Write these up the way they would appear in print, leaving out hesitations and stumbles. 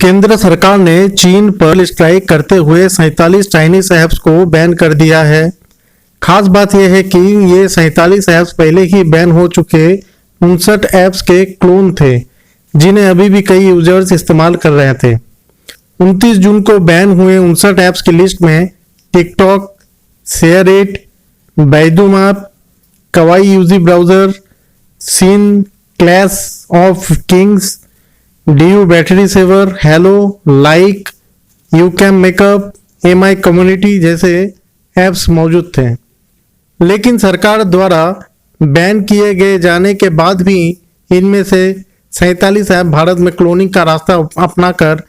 केंद्र सरकार ने चीन पर स्ट्राइक करते हुए 47 चाइनीज ऐप्स को बैन कर दिया है। खास बात यह है कि ये 47 ऐप्स पहले ही बैन हो चुके 59 ऐप्स के क्लोन थे, जिन्हें अभी भी कई यूजर्स इस्तेमाल कर रहे थे। 29 जून को बैन हुए 59 ऐप्स की लिस्ट में TikTok, SHAREit, Baidu map, Kwai UC browser, Shein, Clash of Kings, DU battery saver, Helo, Likee, YouCam makeup, Mi community जैसे ऐप्स मौजूद थे। लेकिन सरकार द्वारा बैन किए गए जाने के बाद भी इनमें से 47 ऐप भारत में क्लोनिंग का रास्ता अपनाकर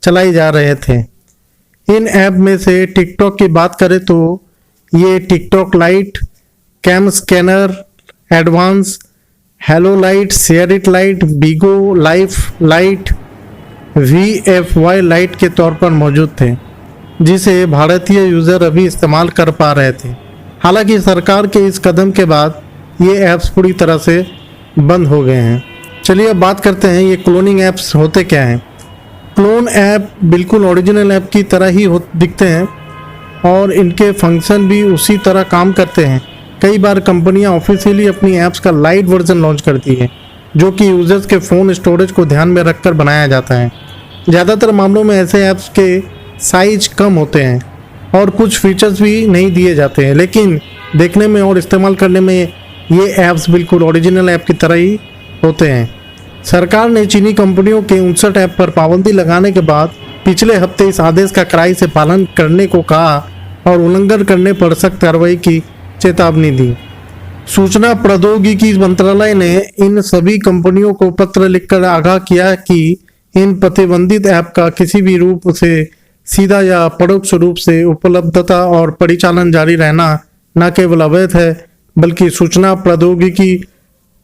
चलाई जा रहे थे। इन ऐप में से टिकटॉक की बात करें तो ये TikTok lite, CamScanner advance, hello lite, SHAREit lite, Bigo life lite, VFY lite के तौर पर मौजूद थे, जिसे भारतीय यूजर अभी इस्तेमाल कर पा रहे थे। हालांकि सरकार के इस कदम के बाद ये ऐप्स पूरी तरह से बंद हो गए हैं। चलिए अब बात करते हैं ये क्लोनिंग ऐप्स होते क्या हैं। क्लोन ऐप बिल्कुल ओरिजिनल ऐप की तरह ही दिखते हैं और इनके फंक्शन भी उसी तरह काम करते हैं। कई बार कंपनियां ऑफिशियली अपनी ऐप्स का लाइट वर्जन लॉन्च करती है, जो कि यूजर्स के फ़ोन स्टोरेज को ध्यान में रखकर बनाया जाता है। ज़्यादातर मामलों में ऐसे ऐप्स के साइज कम होते हैं और कुछ फीचर्स भी नहीं दिए जाते हैं, लेकिन देखने में और इस्तेमाल करने में ये ऐप्स बिल्कुल ओरिजिनल ऐप की तरह ही होते हैं। सरकार ने चीनी कंपनियों के 59 ऐप पर पाबंदी लगाने के बाद पिछले हफ्ते इस आदेश का कड़ाई से पालन करने को कहा और उल्लंघन करने पर सख्त कार्रवाई की चेतावनी दी। सूचना प्रौद्योगिकी मंत्रालय ने इन सभी कंपनियों को पत्र लिखकर आगाह किया कि इन प्रतिबंधित ऐप का किसी भी रूप से सीधा या परोक्ष रूप से उपलब्धता और परिचालन जारी रहना न केवल अवैध है, बल्कि सूचना प्रौद्योगिकी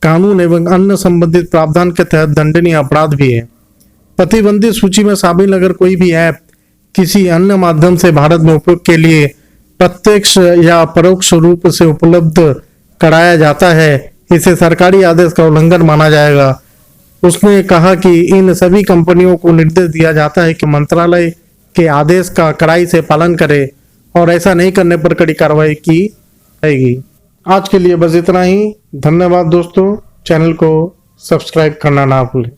कानून एवं अन्य संबंधित प्रावधान के तहत दंडनीय अपराध भी है। प्रतिबंधित सूची में शामिल अगर कोई भी ऐप किसी अन्य माध्यम से भारत में उपयोग के लिए प्रत्यक्ष या परोक्ष रूप से उपलब्ध कराया जाता है, इसे सरकारी आदेश का उल्लंघन माना जाएगा। उसने कहा कि इन सभी कंपनियों को निर्देश दिया जाता है कि मंत्रालय के आदेश का कड़ाई से पालन करे और ऐसा नहीं करने पर कड़ी कार्रवाई की जाएगी। आज के लिए बस इतना ही। धन्यवाद दोस्तों। चैनल को सब्सक्राइब करना ना भूलें।